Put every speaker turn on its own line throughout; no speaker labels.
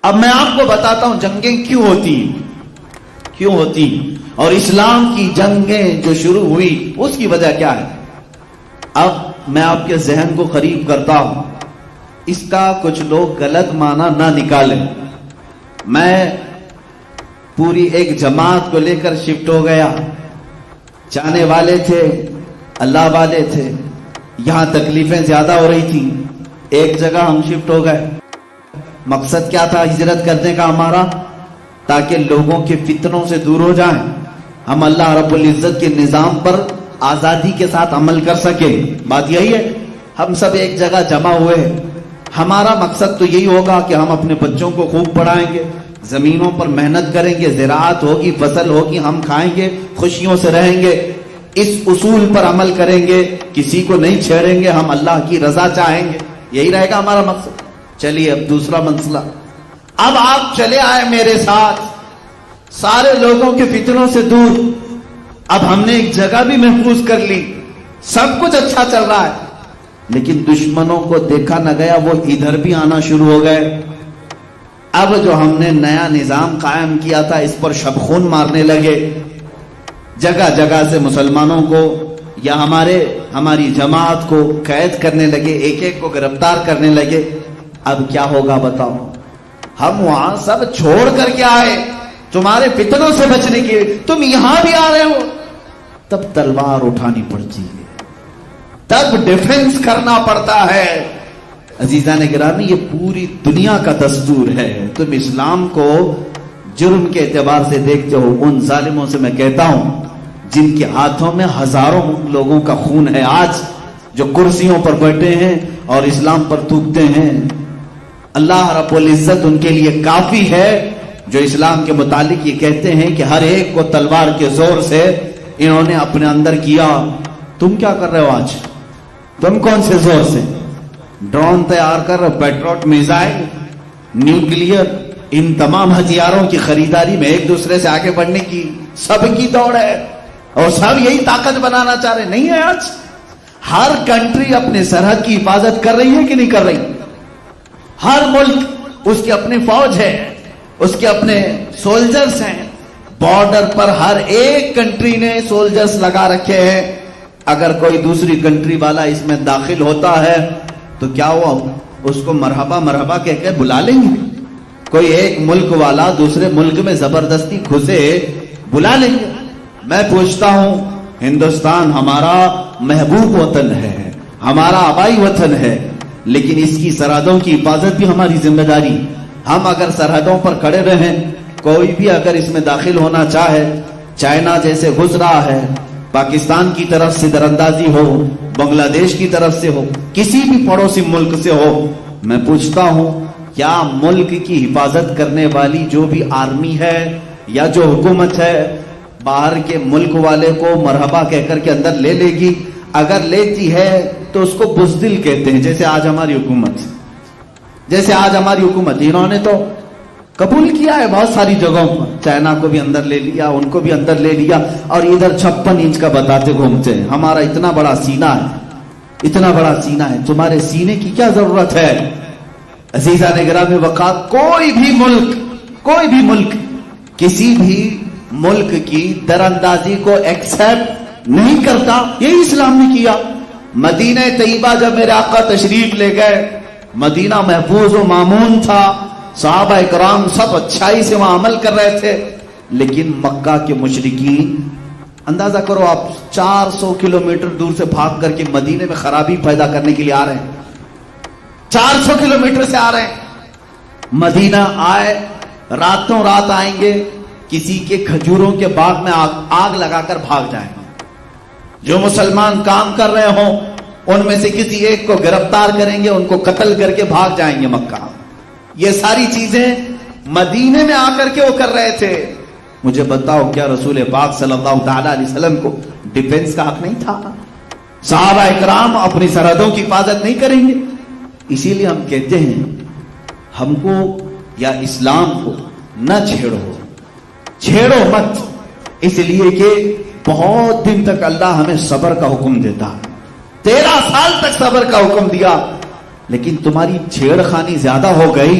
اب میں آپ کو بتاتا ہوں جنگیں کیوں ہوتی اور اسلام کی جنگیں جو شروع ہوئی اس کی وجہ کیا ہے. اب میں آپ کے ذہن کو قریب کرتا ہوں, اس کا کچھ لوگ غلط معنی نہ نکالیں. میں پوری ایک جماعت کو لے کر شفٹ ہو گیا, چاہنے والے تھے, اللہ والے تھے, یہاں تکلیفیں زیادہ ہو رہی تھی, ایک جگہ ہم شفٹ ہو گئے. مقصد کیا تھا ہجرت کرنے کا ہمارا؟ تاکہ لوگوں کے فتنوں سے دور ہو جائیں, ہم اللہ رب العزت کے نظام پر آزادی کے ساتھ عمل کر سکیں. بات یہی ہے, ہم سب ایک جگہ جمع ہوئے ہیں. ہمارا مقصد تو یہی ہوگا کہ ہم اپنے بچوں کو خوب پڑھائیں گے, زمینوں پر محنت کریں گے, زراعت ہوگی, فصل ہوگی, ہم کھائیں گے, خوشیوں سے رہیں گے. اس اصول پر عمل کریں گے, کسی کو نہیں چھیڑیں گے, ہم اللہ کی رضا چاہیں گے, یہی رہے گا ہمارا مقصد. چلیے اب دوسرا مسئلہ, اب آپ چلے آئے میرے ساتھ سارے لوگوں کے فتنوں سے دور. اب ہم نے ایک جگہ بھی محفوظ کر لی, سب کچھ اچھا چل رہا ہے, لیکن دشمنوں کو دیکھا نہ گیا, وہ ادھر بھی آنا شروع ہو گئے. اب جو ہم نے نیا نظام قائم کیا تھا اس پر شب خون مارنے لگے, جگہ جگہ سے مسلمانوں کو یا ہماری جماعت کو قید کرنے لگے, ایک ایک کو گرفتار کرنے لگے. اب کیا ہوگا بتاؤ؟ ہم وہاں سب چھوڑ کر کے آئے تمہارے فتنوں سے بچنے کے, تم یہاں بھی آ رہے ہو. تب تلوار اٹھانی پڑتی ہے, تب ڈیفنس کرنا پڑتا ہے. عزیزان گرامی, یہ پوری دنیا کا دستور ہے. تم اسلام کو جرم کے اعتبار سے دیکھتے ہو. ان ظالموں سے میں کہتا ہوں جن کے ہاتھوں میں ہزاروں لوگوں کا خون ہے آج, جو کرسیوں پر بیٹھے ہیں اور اسلام پر تھوکتے ہیں, اللہ رب العزت ان کے لیے کافی ہے, جو اسلام کے متعلق یہ کہتے ہیں کہ ہر ایک کو تلوار کے زور سے انہوں نے اپنے اندر کیا. تم کیا کر رہے ہو آج؟ تم کون سے زور سے ڈرون تیار کر رہے ہو, پیٹروٹ, میزائل, نیوکلیئر, ان تمام ہتھیاروں کی خریداری میں ایک دوسرے سے آگے بڑھنے کی سب کی دوڑ ہے, اور سب یہی طاقت بنانا چاہ رہے. نہیں ہے, آج ہر کنٹری اپنے سرحد کی حفاظت کر رہی ہے کہ نہیں کر رہی؟ ہر ملک اس کی اپنی فوج ہے, اس کے اپنے سولجرز ہیں, بارڈر پر ہر ایک کنٹری نے سولجرز لگا رکھے ہیں. اگر کوئی دوسری کنٹری والا اس میں داخل ہوتا ہے تو کیا ہوا, اس کو مرحبا مرحبا کہہ کے بلا لیں گے. کوئی ایک ملک والا دوسرے ملک میں زبردستی گھسے, بلا لیں گے. میں پوچھتا ہوں, ہندوستان ہمارا محبوب وطن ہے, ہمارا آبائی وطن ہے, لیکن اس کی سرحدوں کی حفاظت بھی ہماری ذمہ داری. ہم اگر سرحدوں پر کھڑے رہیں, کوئی بھی اگر اس میں داخل ہونا چاہے, چائنا جیسے گھس رہا ہے, پاکستان کی طرف سے دراندازی ہو, بنگلہ دیش کی طرف سے ہو, کسی بھی پڑوسی ملک سے ہو, میں پوچھتا ہوں کیا ملک کی حفاظت کرنے والی جو بھی آرمی ہے یا جو حکومت ہے باہر کے ملک والے کو مرحبا کہہ کر کے اندر لے لے گی؟ اگر لیتی ہے تو اس کو بزدل کہتے ہیں. جیسے آج ہماری حکومت انہوں نے تو قبول کیا ہے بہت ساری جگہوں پر, چائنا کو بھی اندر لے لیا, ان کو بھی اندر لے لیا, اور ادھر 56 انچ کا بتاتے گھومتے ہیں ہمارا اتنا بڑا سینہ ہے, اتنا بڑا سینہ ہے. تمہارے سینے کی کیا ضرورت ہے؟ عزیزان گرامی وقات, کوئی بھی ملک کسی بھی ملک کی دراندازی کو ایکسپٹ نہیں کرتا. یہی اسلام نے کیا. مدینہ طیبہ جب میرے آقا تشریف لے گئے, مدینہ محفوظ و مامون تھا, صحابہ اکرام سب اچھائی سے وہاں عمل کر رہے تھے, لیکن مکہ کے مشرکین, اندازہ کرو آپ 400 کلومیٹر دور سے بھاگ کر کے مدینے میں خرابی پیدا کرنے کے لیے آ رہے ہیں. 400 کلومیٹر سے آ رہے ہیں. مدینہ آئے, راتوں رات آئیں گے, کسی کے کھجوروں کے باغ میں آگ لگا کر بھاگ جائیں گے. جو مسلمان کام کر رہے ہوں ان میں سے کسی ایک کو گرفتار کریں گے, ان کو قتل کر کے بھاگ جائیں گے مکہ. یہ ساری چیزیں مدینے میں آ کر کے وہ کر رہے تھے. مجھے بتاؤ کیا رسول پاک صلی اللہ تعالی علیہ وسلم کو ڈیفنس کا حق نہیں تھا؟ صحابہ اکرام اپنی سرحدوں کی حفاظت نہیں کریں گے؟ اسی لیے ہم کہتے ہیں ہم کو یا اسلام کو نہ چھیڑو مت, اس لیے کہ بہت دن تک اللہ ہمیں صبر کا حکم دیتا ہے. 13 سال تک صبر کا حکم دیا, لیکن تمہاری چھیڑ خانی زیادہ ہو گئی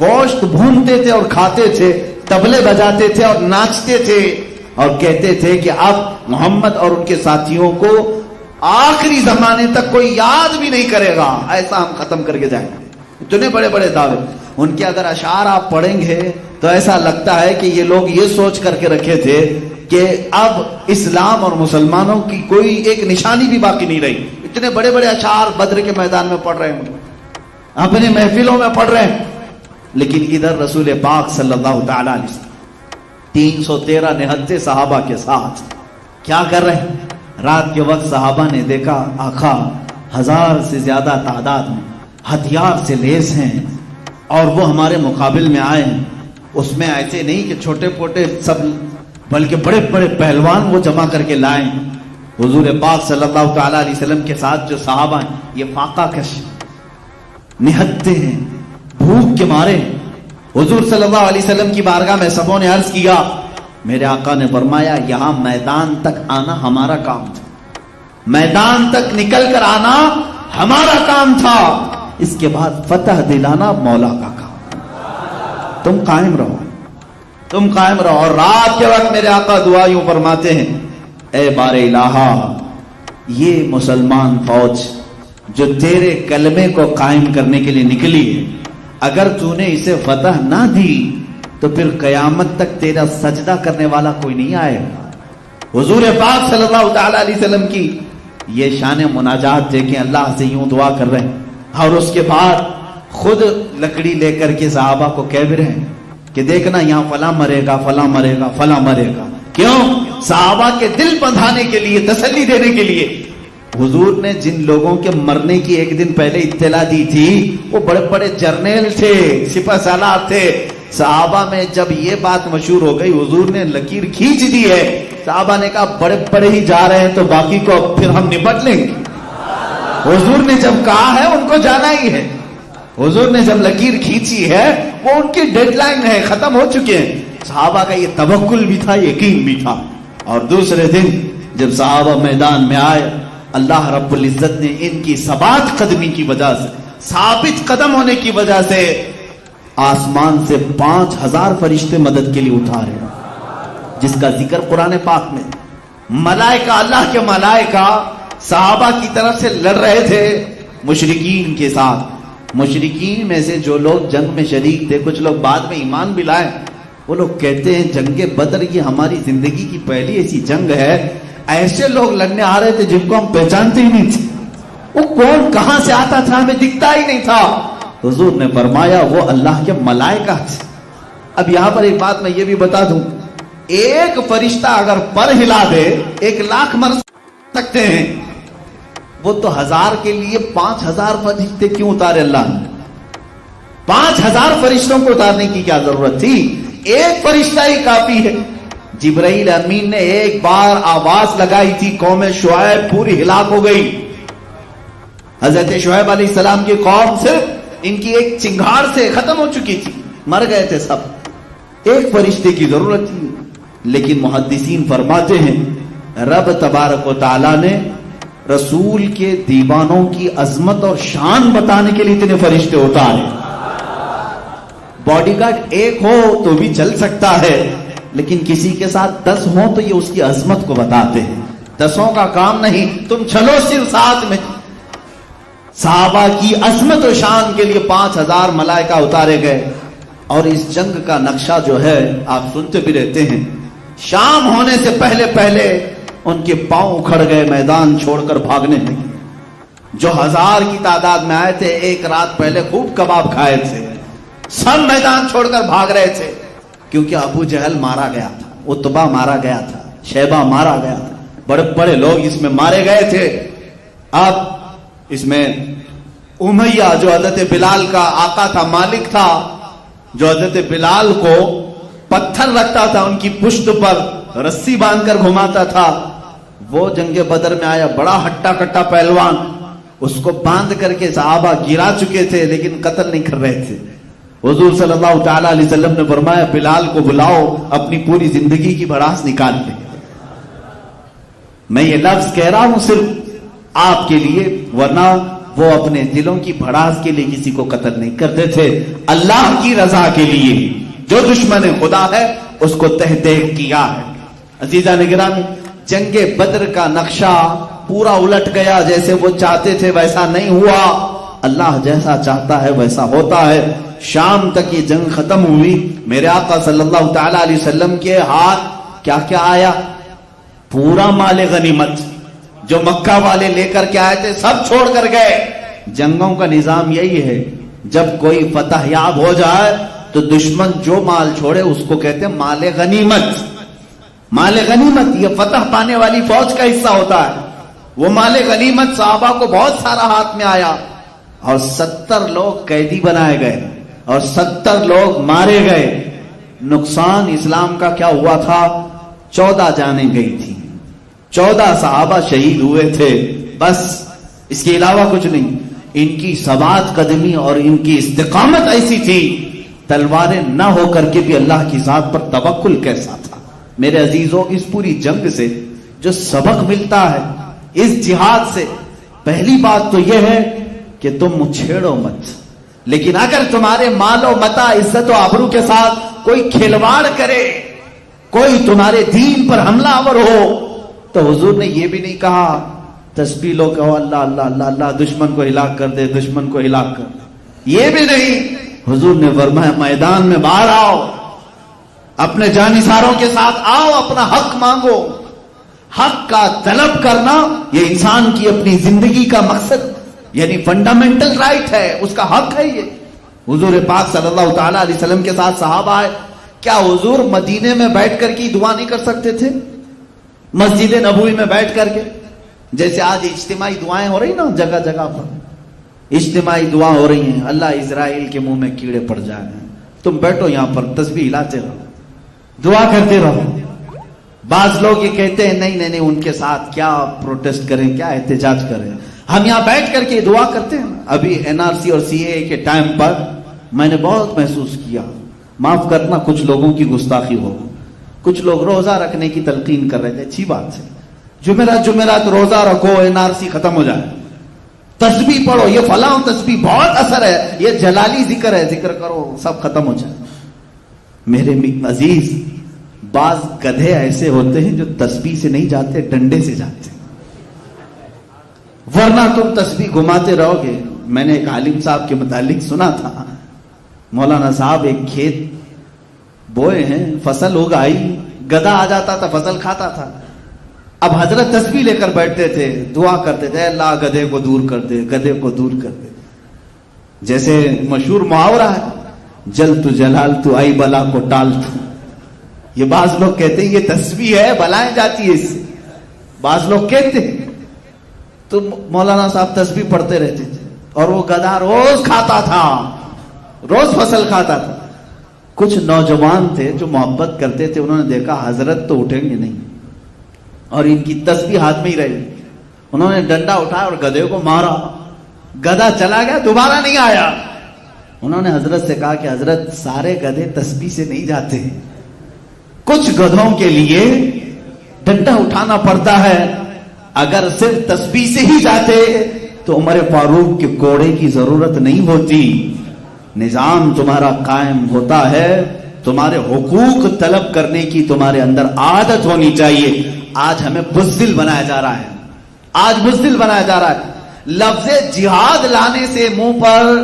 گوشت بھونتے تھے اور کھاتے تھے، طبلے بجاتے تھے اور ناچتے تھے، اور کہتے تھے کہ اب محمد اور ان کے ساتھیوں کو آخری زمانے تک کوئی یاد بھی نہیں کرے گا، ایسا ہم ختم کر کے جائیں گے۔ اتنے بڑے بڑے دعوے، ان کے اگر اشعار آپ پڑھیں گے تو ایسا لگتا ہے کہ یہ لوگ یہ سوچ کر کے رکھے تھے کہ اب اسلام اور مسلمانوں کی کوئی ایک نشانی بھی باقی نہیں رہی۔ اتنے بڑے بڑے اشعار بدر کے میدان میں پڑھ رہے ہیں، اپنے محفلوں میں پڑھ رہے ہیں، لیکن ادھر رسول پاک صلی اللہ تعالی علیہ وسلم 313 نہتے صحابہ کے ساتھ کیا کر رہے ہیں؟ رات کے وقت صحابہ نے دیکھا آقا 1000 سے زیادہ تعداد میں ہتھیار سے لیس ہیں اور وہ ہمارے مقابل میں آئے ہیں، اس میں ایسے نہیں کہ چھوٹے پوٹے سب، بلکہ بڑے بڑے پہلوان وہ جمع کر کے لائیں۔ حضور پاک صلی اللہ تعالی علیہ وسلم کے ساتھ جو صحابہ ہیں یہ فاقہ کش نہتے ہیں، بھوک کے مارے۔ حضور صلی اللہ علیہ وسلم کی بارگاہ میں سبوں نے عرض کیا، میرے آقا نے فرمایا یہاں میدان تک آنا ہمارا کام تھا، میدان تک نکل کر آنا ہمارا کام تھا، اس کے بعد فتح دلانا مولا کا کام، تم قائم رہو، تم قائم رہو۔ اور رات کے وقت میرے آقا دعا یوں فرماتے ہیں، اے بار الہا یہ مسلمان فوج جو تیرے کلمے کو قائم کرنے کے لیے نکلی ہے، اگر تو نے اسے فتح نہ دی تو پھر قیامت تک تیرا سجدہ کرنے والا کوئی نہیں آئے گا۔ حضور پاک صلی اللہ تعالی علیہ وسلم کی یہ شان مناجات دیکھیں، اللہ سے یوں دعا کر رہے ہیں، اور اس کے بعد خود لکڑی لے کر کے صحابہ کو کہہ بھی رہے ہیں کہ دیکھنا یہاں فلاں مرے گا، فلاں مرے گا، فلاں مرے گا۔ کیوں؟ صحابہ کے دل بندھانے کے لیے، تسلی دینے کے لیے۔ حضور نے جن لوگوں کے مرنے کی ایک دن پہلے اطلاع دی تھی وہ بڑے بڑے جرنیل تھے، سپہ سالار تھے۔ صحابہ میں جب یہ بات مشہور ہو گئی، حضور نے لکیر کھینچ دی ہے، صحابہ نے کہا بڑے بڑے ہی جا رہے ہیں تو باقی کو پھر ہم نپٹ لیں گے۔ حضور نے جب کہا ہے ان کو جانا ہی ہے، حضور نے جب لکیر کھینچی ہے وہ ان کی ڈیڈ لائن ہے، ختم ہو چکے ہیں۔ صحابہ کا یہ توکل بھی تھا، یقین بھی تھا۔ اور دوسرے دن جب صحابہ میدان میں آئے، اللہ رب العزت نے ان کی ثبات قدمی کی وجہ سے، ثابت قدم ہونے کی وجہ سے آسمان سے 5000 فرشتے مدد کے لیے اتارے، جس کا ذکر قرآن پاک میں۔ ملائکہ، اللہ کے ملائکہ صحابہ کی طرف سے لڑ رہے تھے مشرکین کے ساتھ۔ مشرکین میں سے جو لوگ جنگ میں شریک تھے، کچھ لوگ بعد میں ایمان بھی لائے، وہ لوگ کہتے ہیں جنگ بدر یہ ہماری زندگی کی پہلی ایسی جنگ ہے، ایسے لوگ لڑنے آ رہے تھے جن کو ہم پہچانتے ہی نہیں تھے، وہ کون کہاں سے آتا تھا ہمیں دکھتا ہی نہیں تھا۔ حضور نے فرمایا وہ اللہ کے ملائکہ تھے۔ اب یہاں پر ایک بات میں یہ بھی بتا دوں، ایک فرشتہ اگر پر ہلا دے 1,00,000 مر سکتے ہیں، وہ تو 1000 کے لیے 5000 فرشتے کیوں اتارے اللہ نے؟ 5000 فرشتوں کو اتارنے کی کیا ضرورت تھی؟ ایک فرشتہ ہی کافی ہے۔ جبرائیل امین نے ایک بار آواز لگائی تھی، قوم شعیب پوری ہلاک ہو گئی۔ حضرت شعیب علیہ السلام کی قوم صرف ان کی ایک چنگھاڑ سے ختم ہو چکی تھی، مر گئے تھے سب، ایک فرشتے کی ضرورت تھی۔ لیکن محدثین فرماتے ہیں رب تبارک و تعالی نے رسول کے دیوانوں کی عظمت اور شان بتانے کے لیے اتنے فرشتے اتارے۔ باڈی گارڈ ایک ہو تو بھی چل سکتا ہے، لیکن کسی کے ساتھ 10 ہوں تو یہ اس کی عظمت کو بتاتے ہیں۔ 10 کا کام نہیں، تم چلو صرف ساتھ میں۔ صحابہ کی عظمت و شان کے لیے 5000 ملائکہ اتارے گئے۔ اور اس جنگ کا نقشہ جو ہے آپ سنتے بھی رہتے ہیں، شام ہونے سے پہلے پہلے ان کے پاؤں اکھڑ گئے، میدان چھوڑ کر بھاگنے لگے۔ جو 1000 کی تعداد میں آئے تھے، ایک رات پہلے خوب کباب کھائے تھے، سب میدان چھوڑ کر بھاگ رہے تھے، کیونکہ ابو جہل مارا گیا تھا، عتبہ مارا گیا تھا، شیبہ مارا گیا تھا، بڑے بڑے لوگ اس میں مارے گئے تھے۔ اب اس میں امیہ جو حضرت بلال کا آقا تھا، مالک تھا، جو حضرت بلال کو پتھر رکھتا تھا، ان کی پشت پر رسی باندھ کر گھماتا تھا، وہ جنگ بدر میں آیا، بڑا ہٹا کٹا پہلوان، اس کو باندھ کر کے صحابہ گرا چکے تھے لیکن قتل نہیں کر رہے تھے۔ حضور صلی اللہ تعالی علیہ وسلم نے فرمایا بلال کو بلاؤ، اپنی پوری زندگی کی بھڑاس نکال لے۔ میں یہ لفظ کہہ رہا ہوں صرف آپ کے لیے، ورنہ وہ اپنے دلوں کی بھڑاس کے لیے کسی کو قتل نہیں کرتے تھے، اللہ کی رضا کے لیے۔ جو دشمن خدا ہے اس کو تہ دیکھ کیا ہے۔ عزیزان گرامی، جنگ بدر کا نقشہ پورا الٹ گیا، جیسے وہ چاہتے تھے ویسا نہیں ہوا، اللہ جیسا چاہتا ہے ویسا ہوتا ہے۔ شام تک یہ جنگ ختم ہوئی، میرے آقا صلی اللہ تعالی علیہ وسلم کے ہاتھ کیا کیا آیا؟ پورا مال غنیمت جو مکہ والے لے کر کے آئے تھے سب چھوڑ کر گئے۔ جنگوں کا نظام یہی ہے، جب کوئی فتح یاب ہو جائے تو دشمن جو مال چھوڑے اس کو کہتے ہیں مال غنیمت۔ مال غنیمت یہ فتح پانے والی فوج کا حصہ ہوتا ہے۔ وہ مال غنیمت صحابہ کو بہت سارا ہاتھ میں آیا، اور 70 لوگ قیدی بنائے گئے اور 70 لوگ مارے گئے۔ نقصان اسلام کا کیا ہوا تھا؟ 14 جانیں گئی تھی، 14 صحابہ شہید ہوئے تھے، بس اس کے علاوہ کچھ نہیں۔ ان کی ثبات قدمی اور ان کی استقامت ایسی تھی، تلواریں نہ ہو کر کے بھی اللہ کی ذات پر توکل کیسا تھا۔ میرے عزیزوں، اس پوری جنگ سے جو سبق ملتا ہے، اس جہاد سے، پہلی بات تو یہ ہے کہ تم چھیڑو مت، لیکن اگر تمہارے مال و متاع، عزت و آبرو کے ساتھ کوئی کھلواڑ کرے، کوئی تمہارے دین پر حملہ آور ہو، تو حضور نے یہ بھی نہیں کہا تسبیح لو کہو اللہ اللہ اللہ اللہ، دشمن کو ہلاک کر دے، دشمن کو ہلاک کر دے، یہ بھی نہیں۔ حضور نے فرمایا میدان میں باہر آؤ، اپنے جانثاروں کے ساتھ آؤ، اپنا حق مانگو۔ حق کا طلب کرنا یہ انسان کی اپنی زندگی کا مقصد، یعنی فنڈامنٹل رائٹ ہے، اس کا حق ہے یہ۔ حضور پاک صلی اللہ تعالی علیہ وسلم کے ساتھ صحابہ آئے، کیا حضور مدینے میں بیٹھ کر کی دعا نہیں کر سکتے تھے؟ مسجد نبوی میں بیٹھ کر کے، جیسے آج اجتماعی دعائیں ہو رہی نا جگہ جگہ پر، اجتماعی دعا ہو رہی ہیں، اللہ اسرائیل کے منہ میں کیڑے پڑ جائیں، تم بیٹھو یہاں پر تسبیح ہلاتے رہو، دعا کرتے رہو۔ بعض لوگ یہ کہتے ہیں نہیں نہیں نہیں، ان کے ساتھ کیا پروٹیسٹ کریں، کیا احتجاج کریں، ہم یہاں بیٹھ کر کے دعا کرتے ہیں۔ ابھی NRC اور CAA کے ٹائم پر میں نے بہت محسوس کیا، معاف کرنا کچھ لوگوں کی گستاخی ہو، کچھ لوگ روزہ رکھنے کی تلقین کر رہے تھے، اچھی بات ہے، جمعرات روزہ رکھو، NRC ختم ہو جائے، تسبیح پڑھو، یہ فلاں تسبیح بہت اثر ہے، یہ جلالی ذکر ہے، ذکر کرو، سب ختم ہو جائے۔ میرے عزیز، بعض گدھے ایسے ہوتے ہیں جو تسبیح سے نہیں جاتے، ڈنڈے سے جاتے، ورنہ تم تسبیح گھماتے رہو گے۔ میں نے ایک عالم صاحب کے متعلق سنا تھا، مولانا صاحب ایک کھیت بوئے ہیں، فصل اگائی، گدھا آ جاتا تھا، فصل کھاتا تھا۔ اب حضرت تسبیح لے کر بیٹھتے تھے، دعا کرتے تھے، اللہ گدھے کو دور کر دے، گدھے کو دور کر دے۔ جیسے مشہور محاورہ ہے، جل تو جلال تو آئی بلا کو ٹال تو۔ یہ بعض لوگ کہتے ہیں یہ تسبیح ہے، بلائیں جاتی ہے اس سے، بعض لوگ کہتے ہیں۔ تو مولانا صاحب تسبیح پڑھتے رہتے تھے، اور وہ گدھا روز کھاتا تھا، روز فصل کھاتا تھا۔ کچھ نوجوان تھے جو محبت کرتے تھے، انہوں نے دیکھا حضرت تو اٹھیں گے نہیں اور ان کی تسبیح ہاتھ میں ہی رہی، انہوں نے ڈنڈا اٹھایا اور گدھے کو مارا، گدھا چلا گیا، دوبارہ نہیں آیا۔ انہوں نے حضرت سے کہا کہ حضرت سارے گدھے تسبیح سے نہیں جاتے، کچھ گدھوں کے لیے ڈنڈا اٹھانا پڑتا ہے، اگر صرف تسبیح سے ہی جاتے تو عمر فاروق کے کوڑے کی ضرورت نہیں ہوتی۔ نظام تمہارا قائم ہوتا ہے، تمہارے حقوق طلب کرنے کی تمہارے اندر عادت ہونی چاہیے۔ آج ہمیں بزدل بنایا جا رہا ہے، آج بزدل بنایا جا رہا ہے۔ لفظ جہاد لانے سے منہ پر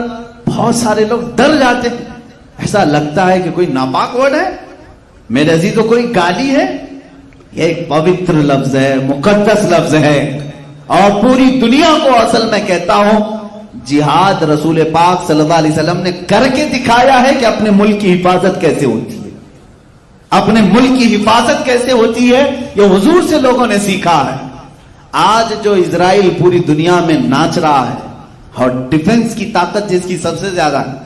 بہت سارے لوگ ڈر جاتے ہیں، ایسا لگتا ہے کہ کوئی ناپاک ورڈ ہے۔ میرے عزیزوں، کوئی گالی ہے؟ یہ ایک پوتر لفظ ہے، مقدس لفظ ہے، اور پوری دنیا کو اصل میں کہتا ہوں جہاد رسول پاک صلی اللہ علیہ وسلم نے کر کے دکھایا ہے کہ اپنے ملک کی حفاظت کیسے ہوتی ہے، اپنے ملک کی حفاظت کیسے ہوتی ہے، یہ حضور سے لوگوں نے سیکھا ہے۔ آج جو اسرائیل پوری دنیا میں ناچ رہا ہے، اور ڈیفنس کی طاقت جس کی سب سے زیادہ ہے،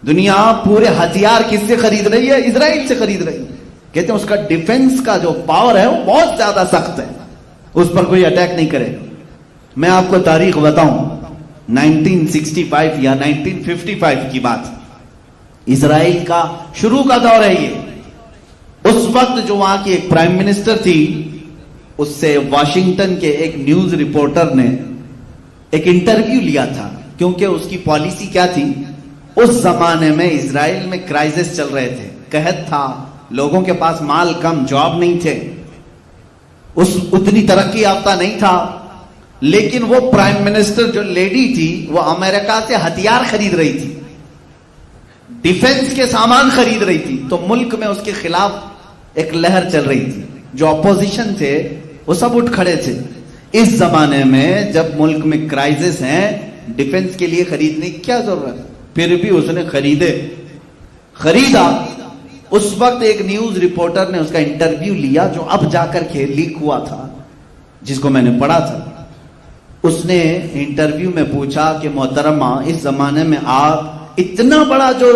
دنیا پورے ہتھیار کس سے خرید رہی ہے؟ اسرائیل سے خرید رہی ہے۔ کہتے ہیں اس کا ڈیفنس کا جو پاور ہے وہ بہت زیادہ سخت ہے، اس پر کوئی اٹیک نہیں کرے گا۔ میں آپ کو تاریخ بتاؤں، 1965 یا 1955 کی بات، اسرائیل کا شروع کا دور ہے یہ۔ اس وقت جو وہاں کی ایک پرائم منسٹر تھی، اس سے واشنگٹن کے ایک نیوز رپورٹر نے ایک انٹرویو لیا تھا، کیونکہ اس کی پالیسی کیا تھی، اس زمانے میں اسرائیل میں کرائسس چل رہے تھے، قحط تھا، لوگوں کے پاس مال کم، جاب نہیں تھے، اتنی ترقی یافتہ نہیں تھا، لیکن وہ پرائم منسٹر جو لیڈی تھی وہ امریکہ سے ہتھیار خرید رہی تھی، ڈیفنس کے سامان خرید رہی تھی، تو ملک میں اس کے خلاف ایک لہر چل رہی تھی، جو اپوزیشن تھے وہ سب اٹھ کھڑے تھے۔ اس زمانے میں جب ملک میں کرائسس ہیں، ڈیفنس کے لیے خریدنے کی کیا ضرورت ہے، پھر بھی اس نے خریدا۔ اس وقت ایک نیوز رپورٹر نے اس کا انٹرویو لیا، جو اب جا کر کے لیک ہوا تھا، جس کو میں نے پڑھا تھا۔ اس نے انٹرویو میں پوچھا کہ محترمہ، اس زمانے میں آپ اتنا بڑا جو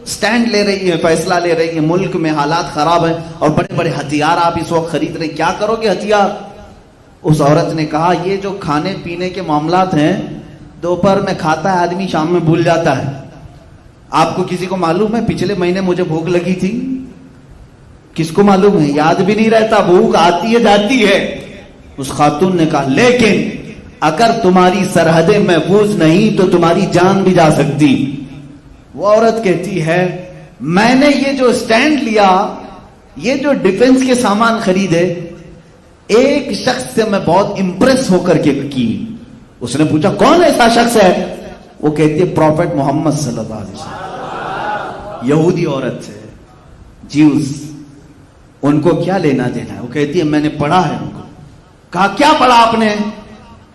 سٹینڈ لے رہی ہے، فیصلہ لے رہی ہے، ملک میں حالات خراب ہیں اور بڑے بڑے ہتھیار آپ اس وقت خرید رہے ہیں، کیا کرو گے ہتھیار؟ اس عورت نے کہا، یہ جو کھانے پینے کے معاملات ہیں، دوپہر میں کھاتا ہے آدمی، شام میں بھول جاتا ہے۔ آپ کو کسی کو معلوم ہے پچھلے مہینے مجھے بھوک لگی تھی؟ کس کو معلوم ہے؟ یاد بھی نہیں رہتا، بھوک آتی ہے جاتی ہے۔ اس خاتون نے کہا، لیکن اگر تمہاری سرحدیں محفوظ نہیں تو تمہاری جان بھی جا سکتی۔ وہ عورت کہتی ہے، میں نے یہ جو سٹینڈ لیا، یہ جو ڈیفنس کے سامان خریدے، ایک شخص سے میں بہت امپریس ہو کر کے کی۔ اس نے پوچھا، کون ایسا شخص ہے؟ وہ کہتی ہے، پروفٹ محمد صلی اللہ علیہ وسلم۔ یہودی عورت ہے، جیوز، ان کو کیا لینا دینا ہے؟ وہ کہتی ہے، میں نے پڑھا ہے ان کو۔ کہا، کیا پڑھا آپ نے؟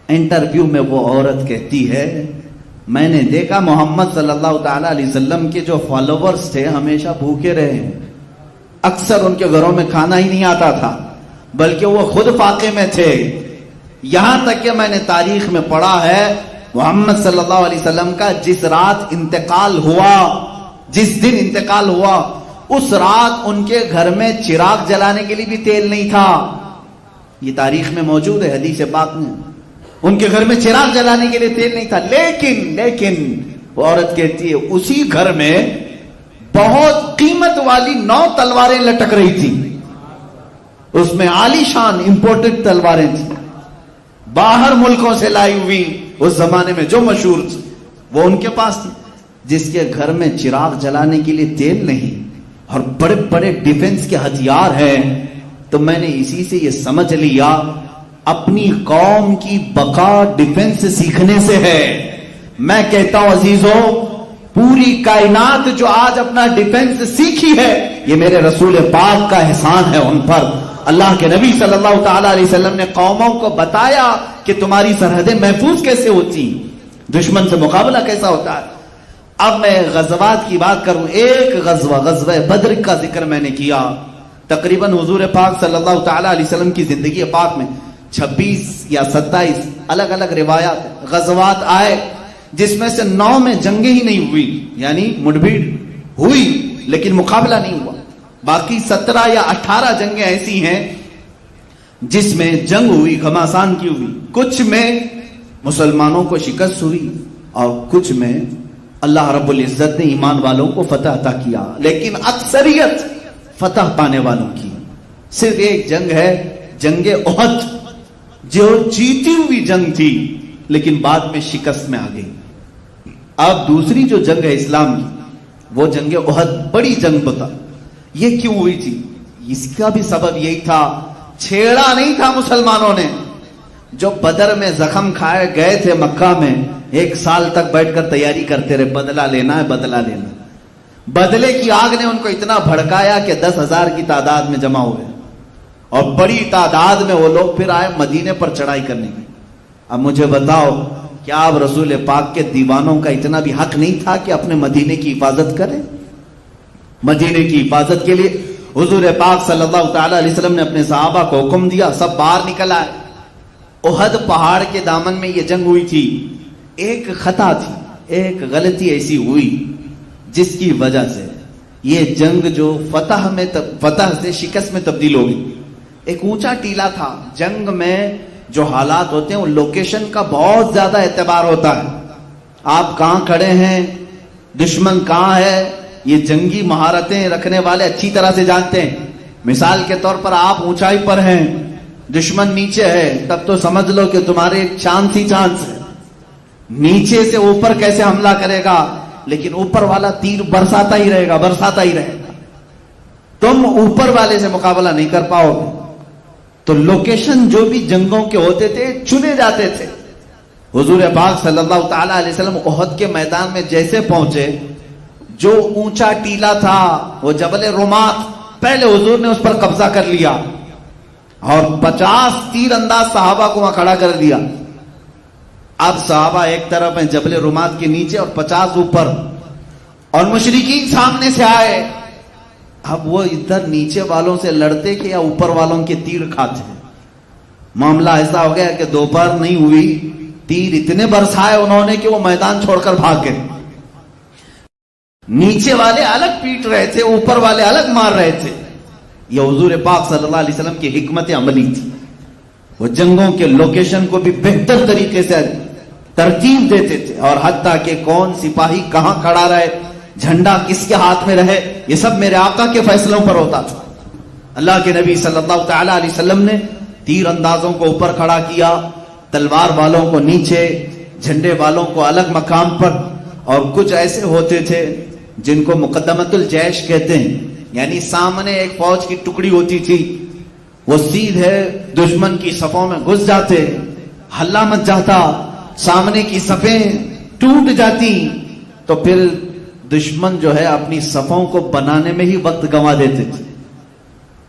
انٹرویو میں وہ عورت کہتی ہے، میں نے دیکھا محمد صلی اللہ تعالی علیہ وسلم کے جو فالوورز تھے ہمیشہ بھوکے رہے ہیں، اکثر ان کے گھروں میں کھانا ہی نہیں آتا تھا، بلکہ وہ خود فاقے میں تھے۔ یہاں تک کہ میں نے تاریخ میں پڑھا ہے، محمد صلی اللہ علیہ وسلم کا جس رات انتقال ہوا، جس دن انتقال ہوا، اس رات ان کے گھر میں چراغ جلانے کے لیے بھی تیل نہیں تھا۔ یہ تاریخ میں موجود ہے، حدیث پاک میں، ان کے گھر میں چراغ جلانے کے لیے تیل نہیں تھا۔ لیکن وہ عورت کہتی ہے، اسی گھر میں بہت قیمت والی 9 تلواریں لٹک رہی تھی، اس میں عالی شان امپورٹڈ تلواریں تھیں، باہر ملکوں سے لائی ہوئی، اس زمانے میں جو مشہور تھی وہ ان کے پاس تھی۔ جس کے گھر میں چراغ جلانے کے لیے تیل نہیں اور بڑے بڑے ڈیفنس کے ہتھیار ہیں، تو میں نے اسی سے یہ سمجھ لیا، اپنی قوم کی بقا ڈیفنس سیکھنے سے ہے۔ میں کہتا ہوں عزیزوں، پوری کائنات جو آج اپنا ڈیفنس سیکھی ہے، یہ میرے رسول پاک کا احسان ہے ان پر۔ اللہ کے نبی صلی اللہ تعالی علیہ وسلم نے قوموں کو بتایا کہ تمہاری سرحدیں محفوظ کیسے ہوتی، دشمن سے مقابلہ کیسا ہوتا ہے۔ اب میں غزوات کی بات کروں، ایک غزوہ بدر کا ذکر میں نے کیا، تقریباً حضور پاک صلی اللہ تعالی علیہ وسلم کی زندگی پاک میں 26 یا 27 الگ الگ روایات غزوات آئے، جس میں سے 9 میں جنگیں ہی نہیں ہوئی، یعنی مڈبھیڑ ہوئی لیکن مقابلہ نہیں ہوا۔ باقی 17 یا 18 جنگیں ایسی ہیں جس میں جنگ ہوئی، گھماسان کی ہوئی، کچھ میں مسلمانوں کو شکست ہوئی اور کچھ میں اللہ رب العزت نے ایمان والوں کو فتح عطا کیا، لیکن اکثریت فتح پانے والوں کی۔ صرف ایک جنگ ہے، جنگ احد، جو جیتی ہوئی جنگ تھی لیکن بعد میں شکست میں آ گئی۔ اب دوسری جو جنگ ہے اسلام کی، وہ جنگ احد، بڑی جنگ بتا۔ یہ کیوں ہوئی تھی؟ اس کا بھی سبب یہی تھا، چھیڑا نہیں تھا مسلمانوں نے، جو بدر میں زخم کھائے گئے تھے مکہ میں، 1 سال تک بیٹھ کر تیاری کرتے رہے، بدلہ لینا ہے، بدلہ لینا۔ بدلے کی آگ نے ان کو اتنا بھڑکایا کہ 10,000 کی تعداد میں جمع ہوئے، اور بڑی تعداد میں وہ لوگ پھر آئے مدینے پر چڑھائی کرنے کی۔ اب مجھے بتاؤ، کیا اب رسول پاک کے دیوانوں کا اتنا بھی حق نہیں تھا کہ اپنے مدینے کی حفاظت کریں؟ مدینے کی حفاظت کے لیے حضور پاک صلی اللہ تعالی علیہ وسلم نے اپنے صحابہ کو حکم دیا، سب باہر نکل آئے۔ احد پہاڑ کے دامن میں یہ جنگ ہوئی تھی، ایک خطا تھی، ایک غلطی ایسی ہوئی جس کی وجہ سے یہ جنگ جو فتح سے شکست میں تبدیل ہو گئی۔ ایک اونچا ٹیلا تھا، جنگ میں جو حالات ہوتے ہیں وہ لوکیشن کا بہت زیادہ اعتبار ہوتا ہے، آپ کہاں کھڑے ہیں، دشمن کہاں ہے، یہ جنگی مہارتیں رکھنے والے اچھی طرح سے جانتے ہیں۔ مثال کے طور پر آپ اونچائی پر ہیں، دشمن نیچے ہے، تب تو سمجھ لو کہ تمہارے ایک چانس ہی چانس ہے، نیچے سے اوپر کیسے حملہ کرے گا، لیکن اوپر والا تیر برساتا ہی رہے گا، تم اوپر والے سے مقابلہ نہیں کر پاؤ گے۔ تو لوکیشن جو بھی جنگوں کے ہوتے تھے چنے جاتے تھے۔ حضور پاک صلی اللہ تعالی علیہ وسلم احد کے میدان میں جیسے پہنچے، جو اونچا ٹیلا تھا وہ جبل رمات، پہلے حضور نے اس پر قبضہ کر لیا اور 50 تیر انداز صحابہ کو وہاں کھڑا کر دیا۔ اب صحابہ ایک طرف ہیں جبل رمات کے نیچے اور 50 اوپر، اور مشرکین سامنے سے آئے۔ اب وہ ادھر نیچے والوں سے لڑتے کہ یا اوپر والوں کے تیر کھاتے۔ معاملہ ایسا ہو گیا کہ دوپہر نہیں ہوئی، تیر اتنے برسائے انہوں نے کہ وہ میدان چھوڑ کر بھاگ گئے۔ نیچے والے الگ پیٹ رہے تھے، اوپر والے الگ مار رہے تھے۔ یہ حضور پاک صلی اللہ علیہ وسلم کی حکمت عملی تھی۔ وہ جنگوں کے لوکیشن کو بھی بہتر طریقے سے ترتیب دیتے تھے، اور حتیٰ کہ کون سپاہی کہاں کھڑا رہے، جھنڈا کس کے ہاتھ میں رہے، یہ سب میرے آقا کے فیصلوں پر ہوتا تھا۔ اللہ کے نبی صلی اللہ تعالی علیہ وسلم نے تیر اندازوں کو اوپر کھڑا کیا، تلوار والوں کو نیچے، جھنڈے والوں کو الگ مقام پر، اور کچھ ایسے ہوتے تھے جن کو مقدمت الجیش کہتے ہیں، یعنی سامنے ایک فوج کی ٹکڑی ہوتی تھی، وہ سیدھے دشمن کی صفوں میں گھس جاتے، ہلا مچ جاتا، سامنے کی صفیں ٹوٹ جاتی، تو پھر دشمن جو ہے اپنی صفوں کو بنانے میں ہی وقت گنوا دیتے تھے۔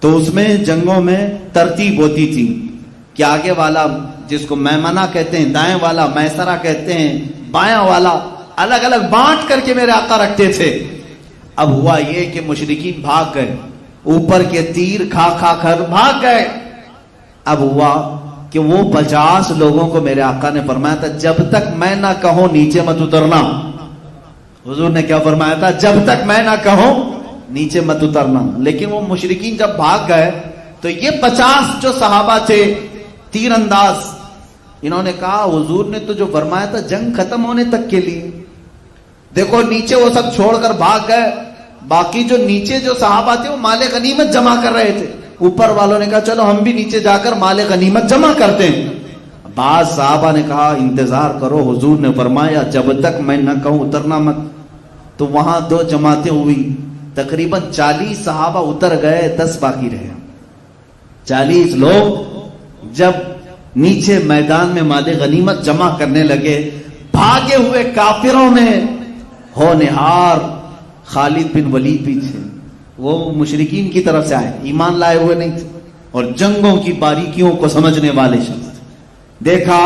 تو اس میں جنگوں میں ترتیب ہوتی تھی کہ آگے والا، جس کو میمنہ کہتے ہیں، دائیں والا میسرہ کہتے ہیں، بایاں والا، الگ الگ بانٹ کر کے میرے آقا رکھتے تھے۔ اب ہوا یہ کہ مشرکین بھاگ گئے، اوپر کے تیر کھا کھا کر بھاگ گئے۔ اب ہوا کہ وہ 50 لوگوں کو میرے آقا نے فرمایا تھا جب تک میں نہ کہوں نیچے مت اترنا۔ حضور نے کیا فرمایا تھا؟ جب تک میں نہ کہوں نیچے مت اترنا۔ لیکن وہ مشرکین جب بھاگ گئے تو یہ 50 جو صحابہ تھے تیر انداز، انہوں نے کہا حضور نے تو جو فرمایا تھا جنگ ختم ہونے تک کے لیے، دیکھو نیچے وہ سب چھوڑ کر بھاگ گئے۔ باقی جو نیچے جو صحابہ تھے وہ مال غنیمت جمع کر رہے تھے، اوپر والوں نے کہا چلو ہم بھی نیچے جا کر مال غنیمت جمع کرتے ہیں۔ بعض صحابہ نے کہا انتظار کرو، حضور نے فرمایا جب تک میں نہ کہوں اترنا مت۔ تو وہاں 2 جماعتیں ہوئی، تقریباً 40 صحابہ اتر گئے، 10 باقی رہے۔ 40 لوگ جب نیچے میدان میں مال غنیمت جمع کرنے لگے، بھاگے ہوئے کافروں میں ہونہار خالد بن ولید پیچھے، وہ مشرکین کی طرف سے آئے، ایمان لائے ہوئے نہیں تھے اور جنگوں کی باریکیوں کو سمجھنے والے شخص۔ دیکھا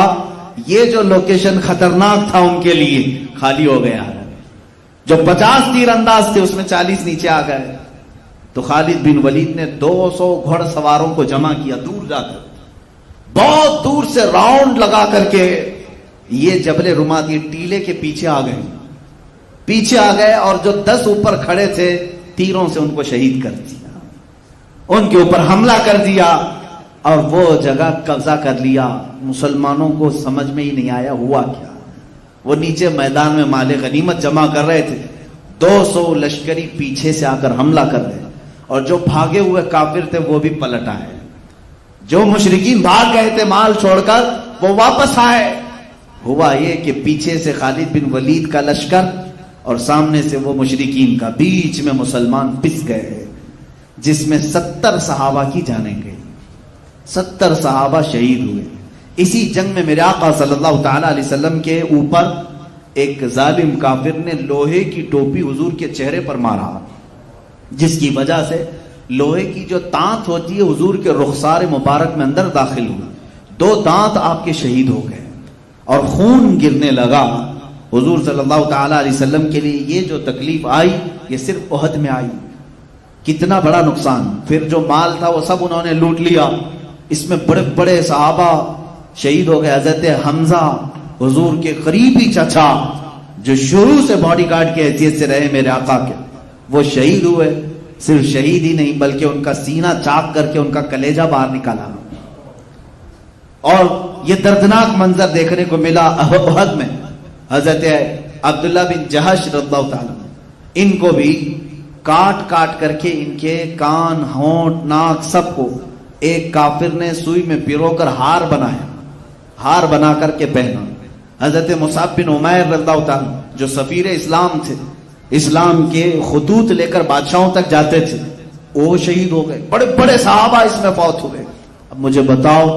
یہ جو لوکیشن خطرناک تھا ان کے لیے خالی ہو گیا، جو 50 تیر انداز تھے اس میں 40 نیچے آ گئے۔ تو خالد بن ولید نے 200 گھڑ سواروں کو جمع کیا، دور جا کر، بہت دور سے راؤنڈ لگا کر کے یہ جبل رمات، یہ ٹیلے کے پیچھے آ گئے، اور جو 10 اوپر کھڑے تھے تیروں سے ان کو شہید کر دیا، ان کے اوپر حملہ کر دیا اور وہ جگہ قبضہ کر لیا۔ مسلمانوں کو سمجھ میں ہی نہیں آیا ہوا کیا۔ وہ نیچے میدان میں مال غنیمت جمع کر رہے تھے، 200 لشکری پیچھے سے آ کر حملہ کر رہے، اور جو بھاگے ہوئے کافر تھے وہ بھی پلٹ آئے، جو مشرکین بھاگ گئے تھے مال چھوڑ کر وہ واپس آئے۔ ہوا یہ کہ پیچھے سے خالد بن ولید کا لشکر اور سامنے سے وہ مشرکین کا، بیچ میں مسلمان پس گئے، جس میں 70 صحابہ کی جانیں گئی، 70 صحابہ شہید ہوئے۔ اسی جنگ میں میرے آقا صلی اللہ تعالی علیہ وسلم کے اوپر ایک ظالم کافر نے لوہے کی ٹوپی حضور کے چہرے پر مارا، جس کی وجہ سے لوہے کی جو دانت ہوتی ہے حضور کے رخسار مبارک میں اندر داخل ہوئی، 2 دانت آپ کے شہید ہو گئے اور خون گرنے لگا۔ حضور صلی اللہ تعالی علیہ وسلم کے لیے یہ جو تکلیف آئی یہ صرف احد میں آئی، کتنا بڑا نقصان۔ پھر جو مال تھا وہ سب انہوں نے لوٹ لیا، اس میں بڑے بڑے صحابہ شہید ہو گئے۔ حضرت حمزہ حضور کے قریبی چچا، جو شروع سے باڈی گارڈ کی حیثیت سے رہے میرے آقا کے، وہ شہید ہوئے۔ صرف شہید ہی نہیں بلکہ ان کا سینہ چاک کر کے ان کا کلیجہ باہر نکالا۔ اور یہ دردناک منظر دیکھنے کو ملا احد میں۔ حضرت عبداللہ بن جہش رضی اللہ تعالیٰ، ان کو بھی کاٹ کاٹ کر کے ان کے کان، ہونٹ، ناک سب کو ایک کافر نے سوئی میں پیرو کر ہار بنایا، ہار بنا کر کے پہنا۔ حضرت مصعب بن عمیر رضی اللہ تعالیٰ جو سفیر اسلام تھے، اسلام کے خطوط لے کر بادشاہوں تک جاتے تھے، وہ شہید ہو گئے. بڑے بڑے صحابہ اس میں فوت ہوئے. اب مجھے بتاؤ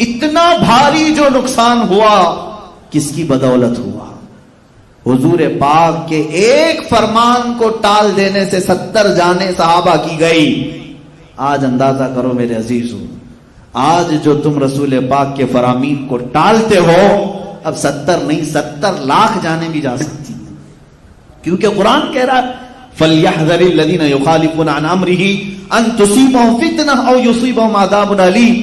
اتنا بھاری جو نقصان ہوا کس کی بدولت ہوا؟ حضور پاک کے ایک فرمان کو ٹال دینے سے 70 جانیں صحابہ کی گئی. آج اندازہ کرو میرے عزیزو، آج جو تم رسول پاک کے فرامین کو ٹالتے ہو، اب 70 نہیں 70 لاکھ جانیں بھی جا سکتی ہیں. کیونکہ قرآن کہہ رہا ہے فَلْيَحْذَرِ الَّذِينَ يُخَالِفُونَ عَنْ أَمْرِهِ أَن تُصِيبَهُمْ فِتْنَةٌ أَوْ يُصِيبَهُمْ عَذَابٌ أَلِيمٌ.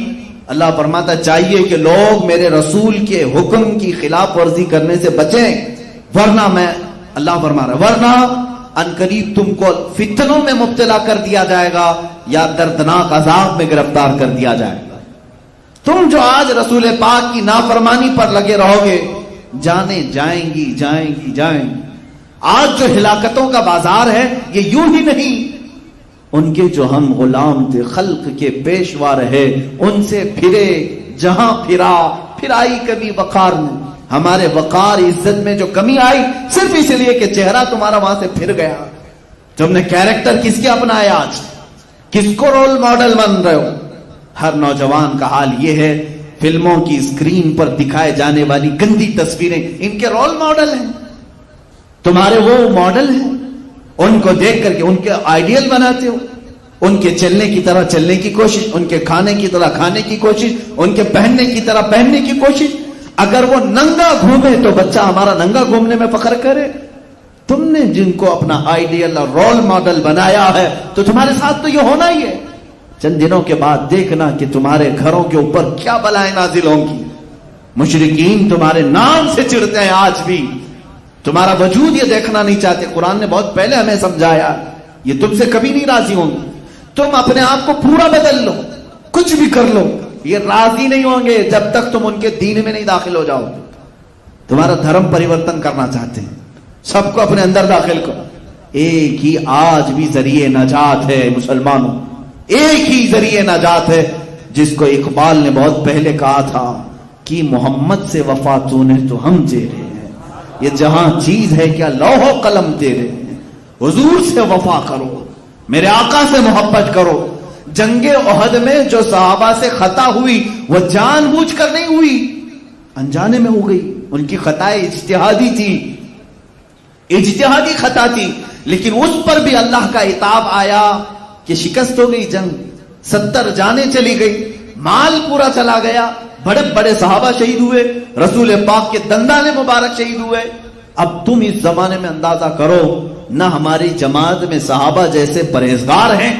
اللہ فرماتا چاہیے کہ لوگ میرے رسول کے حکم کی خلاف ورزی کرنے سے بچیں، ورنہ میں اللہ فرما رہا ورنہ ان قریب تم کو فتنوں میں مبتلا کر دیا جائے گا یا دردناک عذاب میں گرفتار کر دیا جائے گا. تم جو آج رسول پاک کی نافرمانی پر لگے رہو گے، جانیں جائیں گی جائیں گی جائیں گی. آج جو ہلاکتوں کا بازار ہے یہ یوں ہی نہیں، ان کے جو ہم غلام تھے، خلق کے پیشوا رہے، ان سے پھرے، جہاں پھرائی کبھی وقار میں. ہمارے وقار عزت میں جو کمی آئی صرف اس لیے کہ چہرہ تمہارا وہاں سے پھر گیا. تم نے کیریکٹر کس کے اپنایا؟ آج کس کو رول ماڈل بن رہے ہو؟ ہر نوجوان کا حال یہ ہے، فلموں کی اسکرین پر دکھائے جانے والی گندی تصویریں ان کے رول ماڈل ہیں، تمہارے وہ ماڈل ہیں. ان کو دیکھ کر کے ان کے آئیڈیل بناتے ہو، ان کے چلنے کی طرح چلنے کی کوشش، ان کے کھانے کی طرح کھانے کی کوشش، ان کے پہننے کی طرح پہننے کی کوشش. اگر وہ ننگا گھومے تو بچہ ہمارا ننگا گھومنے میں فخر کرے. تم نے جن کو اپنا آئیڈیل اور رول ماڈل بنایا ہے تو تمہارے ساتھ تو یہ ہونا ہی ہے. چند دنوں کے بعد دیکھنا کہ تمہارے گھروں کے اوپر کیا بلائیں نازل ہوں گی. مشرکین تمہارے نام سے چڑھتے ہیں، آج بھی تمہارا وجود یہ دیکھنا نہیں چاہتے. قرآن نے بہت پہلے ہمیں سمجھایا یہ تم سے کبھی نہیں راضی ہوں گے. تم اپنے آپ کو پورا بدل لو، کچھ بھی کر لو، یہ راضی نہیں ہوں گے جب تک تم ان کے دین میں نہیں داخل ہو جاؤ. تمہارا دھرم پریورتن کرنا چاہتے ہیں، سب کو اپنے اندر داخل کرو. ایک ہی آج بھی ذریعہ نجات ہے مسلمانوں، ایک ہی ذریعہ نجات ہے جس کو اقبال نے بہت پہلے کہا تھا کہ محمد سے وفا تو نے تو ہم تیرے ہیں، یہ جہاں چیز ہے کیا لوح و قلم تیرے ہیں. حضور سے وفا کرو، میرے آقا سے محبت کرو. جنگ احد میں جو صحابہ سے خطا ہوئی وہ جان بوجھ کر نہیں ہوئی، انجانے میں ہو گئی. ان کی خطائیں اجتہادی تھی، اجتہادی خطا تھی، لیکن اس پر بھی اللہ کا عتاب آیا کہ شکست ہو گئی جنگ، 70 جانیں چلی گئی، مال پورا چلا گیا، بڑے بڑے صحابہ شہید ہوئے، رسول پاک کے دندان مبارک شہید ہوئے. اب تم اس زمانے میں اندازہ کرو، نہ ہماری جماعت میں صحابہ جیسے پرہیزگار ہیں،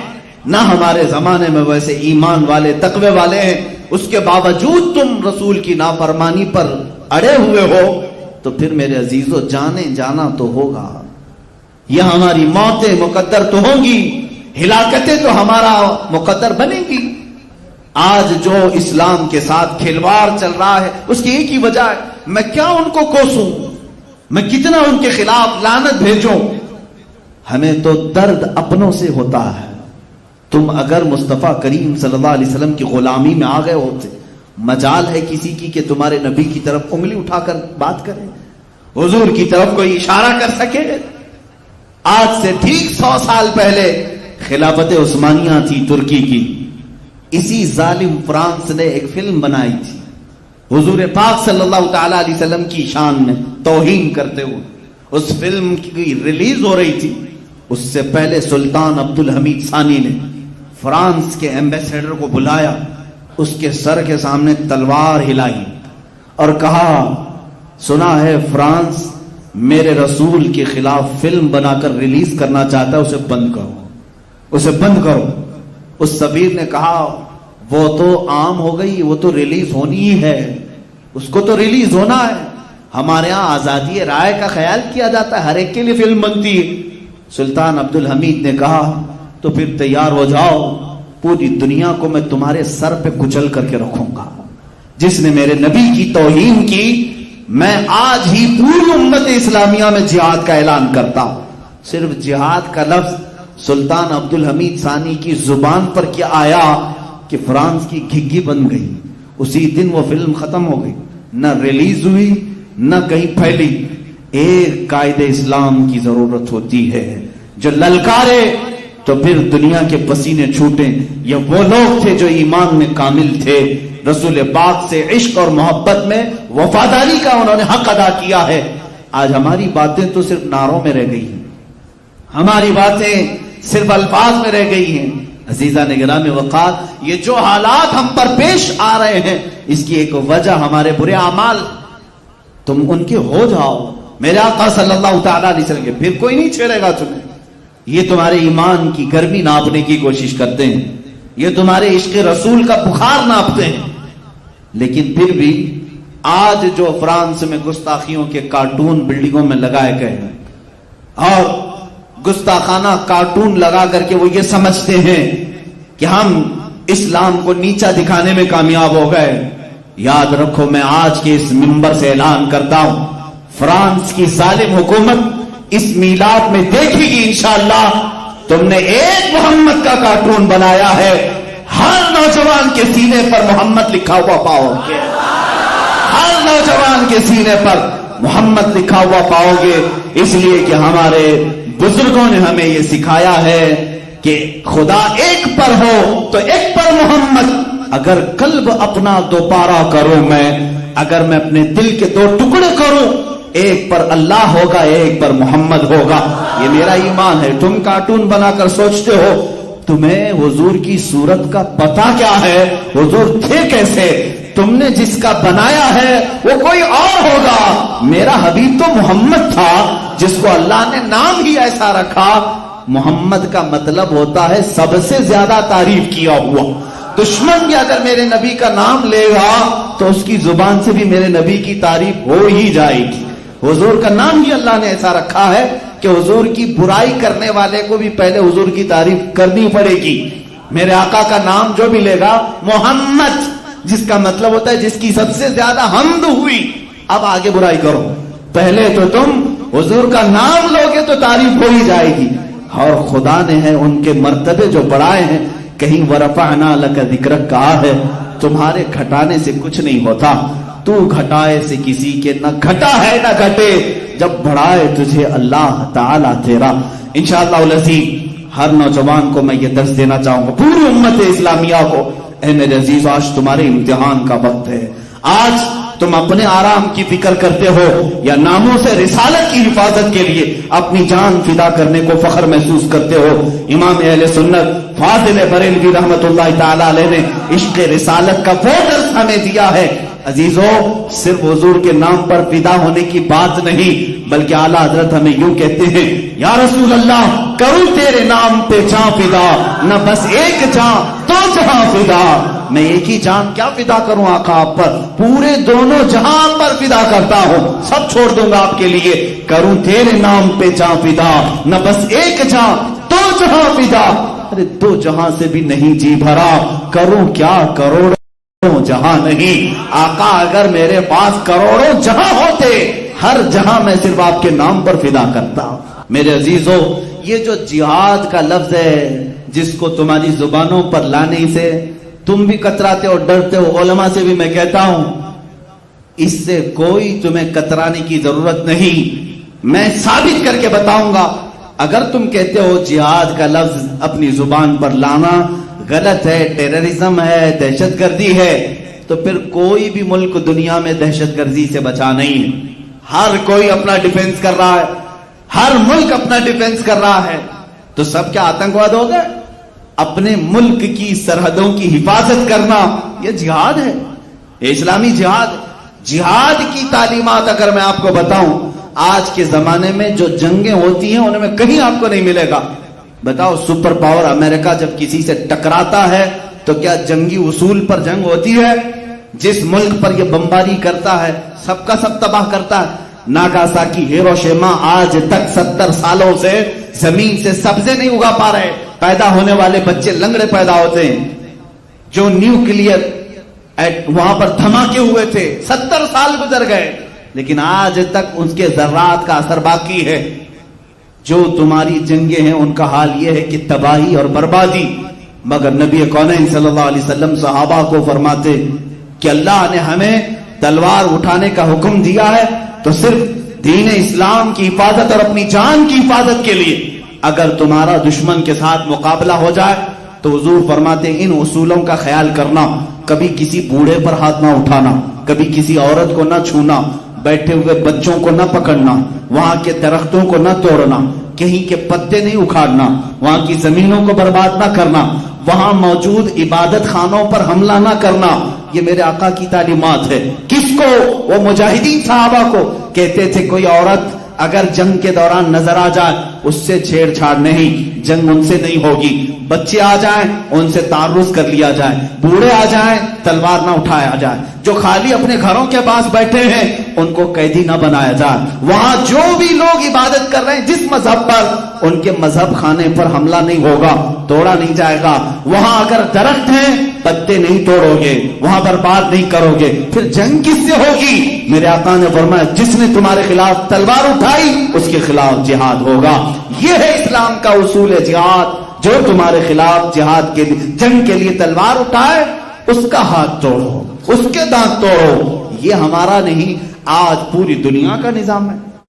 نہ ہمارے زمانے میں ویسے ایمان والے تقوی والے ہیں. اس کے باوجود تم رسول کی نافرمانی پر اڑے ہوئے ہو، تو پھر میرے عزیزو جانے جانا تو ہوگا. یہ ہماری موتیں مقدر تو ہوں گی، ہلاکتیں تو ہمارا مقدر بنے گی. آج جو اسلام کے ساتھ کھلواڑ چل رہا ہے اس کی ایک ہی وجہ ہے، میں کیا ان کو کوسوں، میں کتنا ان کے خلاف لعنت بھیجوں. ہمیں تو درد اپنوں سے ہوتا ہے. تم اگر مصطفیٰ کریم صلی اللہ علیہ وسلم کی غلامی میں آ گئے ہوتے، مجال ہے کسی کی کہ تمہارے نبی کی طرف انگلی اٹھا کر بات کرے، حضور کی طرف کوئی اشارہ کر سکے؟ آج سے ٹھیک 100 سال پہلے خلافت عثمانیہ تھی ترکی کی، اسی ظالم فرانس نے ایک فلم بنائی تھی حضور پاک صلی اللہ تعالی علیہ وسلم کی شان میں توہین کرتے ہوئے. اس فلم کی ریلیز ہو رہی تھی، اس سے پہلے سلطان عبدالحمید ثانی نے فرانس کے ایمبیسیڈر کو بلایا، اس کے سر کے سامنے تلوار ہلائی اور کہا سنا ہے فرانس میرے رسول کے خلاف فلم بنا کر ریلیز کرنا چاہتا ہے، اسے بند کرو، اسے بند کرو. اس سفیر نے کہا وہ تو عام ہو گئی، وہ تو ریلیز ہونی ہی ہے، اس کو تو ریلیز ہونا ہے. ہمارے ہاں آزادی رائے کا خیال کیا جاتا ہے، ہر ایک کے لیے فلم بنتی ہے. سلطان عبدالحمید نے کہا تو پھر تیار ہو جاؤ، پوری دنیا کو میں تمہارے سر پہ کچل کر کے رکھوں گا. جس نے میرے نبی کی توہین کی، میں آج ہی پوری امت اسلامیہ میں جہاد کا اعلان کرتا ہوں. صرف جہاد کا لفظ سلطان عبدالحمید ثانی کی زبان پر کیا آیا کہ فرانس کی گھگی بن گئی. اسی دن وہ فلم ختم ہو گئی، نہ ریلیز ہوئی نہ کہیں پھیلی. ایک قائد اسلام کی ضرورت ہوتی ہے جو للکارے تو پھر دنیا کے پسینے چھوٹیں. یہ وہ لوگ تھے جو ایمان میں کامل تھے, رسول پاک سے عشق اور محبت میں وفاداری کا انہوں نے حق ادا کیا ہے. آج ہماری باتیں تو صرف نعروں میں رہ گئی ہیں, ہماری باتیں صرف الفاظ میں رہ گئی ہیں. عزیزان گرامی وقار, یہ جو حالات ہم پر پیش آ رہے ہیں اس کی ایک وجہ ہمارے برے اعمال. تم ان کے ہو جاؤ میرے آقا صلی اللہ تعالی علیہ وسلم کے, پھر کوئی نہیں چھیڑے گا تمہیں. یہ تمہارے ایمان کی گرمی ناپنے کی کوشش کرتے ہیں, یہ تمہارے عشق رسول کا بخار ناپتے ہیں. لیکن پھر بھی آج جو فرانس میں گستاخیوں کے کارٹون بلڈنگوں میں لگائے گئے ہیں اور گستاخانہ کارٹون لگا کر کے وہ یہ سمجھتے ہیں کہ ہم اسلام کو نیچا دکھانے میں کامیاب ہو گئے, یاد رکھو میں آج کے اس منبر سے اعلان کرتا ہوں, فرانس کی ظالم حکومت اس میلاد میں دیکھے گی انشاءاللہ تم نے ایک محمد کا کارٹون بنایا ہے, ہر نوجوان کے سینے پر محمد لکھا ہوا پاؤ گے, ہر نوجوان کے سینے پر محمد لکھا ہوا پاؤ گے. اس لیے کہ ہمارے بزرگوں نے ہمیں یہ سکھایا ہے کہ خدا ایک پر ہو تو ایک پر محمد. اگر قلب اپنا دوبارہ کروں میں, اگر میں اپنے دل کے دو ٹکڑے کروں, ایک پر اللہ ہوگا ایک پر محمد ہوگا. یہ میرا ایمان ہے. تم کارٹون بنا کر سوچتے ہو تمہیں حضور کی صورت کا پتہ کیا ہے, حضور تھے کیسے, تم نے جس کا بنایا ہے وہ کوئی اور ہوگا. میرا حبیب تو محمد تھا جس کو اللہ نے نام ہی ایسا رکھا. محمد کا مطلب ہوتا ہے سب سے زیادہ تعریف کیا ہوا. دشمن بھی اگر میرے نبی کا نام لے گا تو اس کی زبان سے بھی میرے نبی کی تعریف ہو ہی جائے گی. حضور کا نام ہی اللہ نے ایسا رکھا ہے کہ حضور کی برائی کرنے والے کو بھی پہلے حضور کی تعریف کرنی پڑے گی. میرے آقا کا نام جو بھی لے گا محمد, جس کا مطلب ہوتا ہے جس کی سب سے زیادہ حمد ہوئی. اب آگے برائی کرو, پہلے تو تم حضور کا نام لوگے تو تعریف ہو ہی جائے گی. اور خدا نے ہے ان کے مرتبے جو بڑھائے ہیں, کہیں ورفعنا لک ذکرک کہا ہے, تمہارے گھٹانے سے کچھ نہیں ہوتا, تو گھٹائے سے کسی کے نہ گھٹا ہے نہ گھٹے, جب بڑھائے تجھے اللہ تعالیٰ تیرا. انشاءاللہ العزیز ہر نوجوان کو میں یہ درس دینا چاہوں گا, پوری امت اسلامیہ کو, اے میرے عزیز آج تمہارے امتحان کا وقت ہے. آج تم اپنے آرام کی فکر کرتے ہو یا ناموں سے رسالت کی حفاظت کے لیے اپنی جان فدا کرنے کو فخر محسوس کرتے ہو. امام اہل سنت فاضل بریلوی رحمت اللہ تعالی علیہ نے عشق رسالت کا وہ درس ہمیں دیا ہے. عزیزو, صرف حضور کے نام پر فدا ہونے کی بات نہیں, بلکہ اعلیٰ حضرت ہمیں یوں کہتے ہیں, یا رسول اللہ کروں تیرے نام پہ جاں فدا, نہ بس ایک جاں تو جہاں فدا. میں ایک ہی جان کیا فدا کروں آقا آپ پر, پورے دونوں جہاں پر فدا کرتا ہوں, سب چھوڑ دوں گا آپ کے لیے. کروں تیرے نام پہ جاں فدا, نہ بس ایک جاں تو جہاں فدا. ارے دو جہاں سے بھی نہیں جی بھرا, کروں کیا کروڑوں جہاں نہیں. آقا اگر میرے پاس کروڑوں جہاں ہوتے, ہر جہاں میں صرف آپ کے نام پر فدا کرتا. میرے عزیزو, یہ جو جہاد کا لفظ ہے جس کو تمہاری زبانوں پر لانے سے تم بھی کتراتے ہو, ڈرتے ہو, علماء سے بھی میں کہتا ہوں اس سے کوئی تمہیں کترانے کی ضرورت نہیں. میں ثابت کر کے بتاؤں گا. اگر تم کہتے ہو جہاد کا لفظ اپنی زبان پر لانا غلط ہے, ٹیررزم ہے, دہشت گردی ہے, تو پھر کوئی بھی ملک دنیا میں دہشت گردی سے بچا نہیں ہے. ہر کوئی اپنا ڈیفنس کر رہا ہے, ہر ملک اپنا ڈیفنس کر رہا ہے. تو سب کیا آتنکواد ہو گئے؟ اپنے ملک کی سرحدوں کی حفاظت کرنا یہ جہاد ہے, یہ اسلامی جہاد. جہاد کی تعلیمات اگر میں آپ کو بتاؤں, آج کے زمانے میں جو جنگیں ہوتی ہیں ان میں کہیں آپ کو نہیں ملے گا. بتاؤ, سپر پاور امریکہ جب کسی سے ٹکراتا ہے تو کیا جنگی اصول پر جنگ ہوتی ہے؟ جس ملک پر یہ بمباری کرتا ہے سب کا سب تباہ کرتا ہے. ناگاساکی, ہیروشیما آج تک 70 سالوں سے زمین سے سبزے نہیں اگا پا رہے. پیدا ہونے والے بچے لنگڑے پیدا ہوتے ہیں. جو نیوکلیئر وہاں پر دھماکے ہوئے تھے 70 سال گزر گئے, لیکن آج تک اس کے ذرات کا اثر باقی ہے. جو تمہاری جنگیں ہیں ان کا حال یہ ہے کہ تباہی اور بربادی. مگر نبی کونین صلی اللہ علیہ وسلم صحابہ کو فرماتے کہ اللہ نے ہمیں تلوار اٹھانے کا حکم دیا ہے, تو صرف دین اسلام کی حفاظت اور اپنی جان کی حفاظت کے لیے اگر تمہارا دشمن کے ساتھ مقابلہ ہو جائے تو حضور فرماتے ہیں ان اصولوں کا خیال کرنا، کبھی کسی بوڑھے پر ہاتھ نہ اٹھانا، کبھی کسی عورت کو نہ چھونا، بیٹھے ہوئے بچوں کو نہ پکڑنا، وہاں کے درختوں کو نہ توڑنا، کہیں کے پتے نہیں اکھاڑنا، وہاں کی زمینوں کو برباد نہ کرنا، وہاں موجود عبادت خانوں پر حملہ نہ کرنا. یہ میرے آقا کی تعلیمات ہے. کس کو؟ وہ مجاہدین صحابہ کو. کہتے تھے کوئی عورت اگر جنگ کے دوران نظر آ جائے اس سے چھیڑ چھاڑ نہیں، جنگ ان سے نہیں ہوگی. بچے آ جائیں ان سے تعرض کر لیا جائے، بوڑھے آ جائیں تلوار نہ اٹھایا جائے، جو خالی اپنے گھروں کے پاس بیٹھے ہیں ان کو قیدی نہ بنایا جائے. وہاں جو بھی لوگ عبادت کر رہے ہیں جس مذہب پر، ان کے مذہب خانے پر حملہ نہیں ہوگا، توڑا نہیں جائے گا. وہاں اگر درخت ہیں پتے نہیں توڑو گے، وہاں برباد نہیں کرو گے. پھر جنگ کس سے ہوگی؟ میرے آقا نے فرمایا جس نے تمہارے خلاف تلوار اٹھائی اس کے خلاف جہاد ہوگا. یہ ہے اسلام کا اصول ہے جہاد. جو تمہارے خلاف جہاد کے جنگ کے لیے تلوار اٹھائے اس کا ہاتھ توڑو، اس کے دانت توڑو. یہ ہمارا نہیں، آج پوری دنیا کا نظام ہے.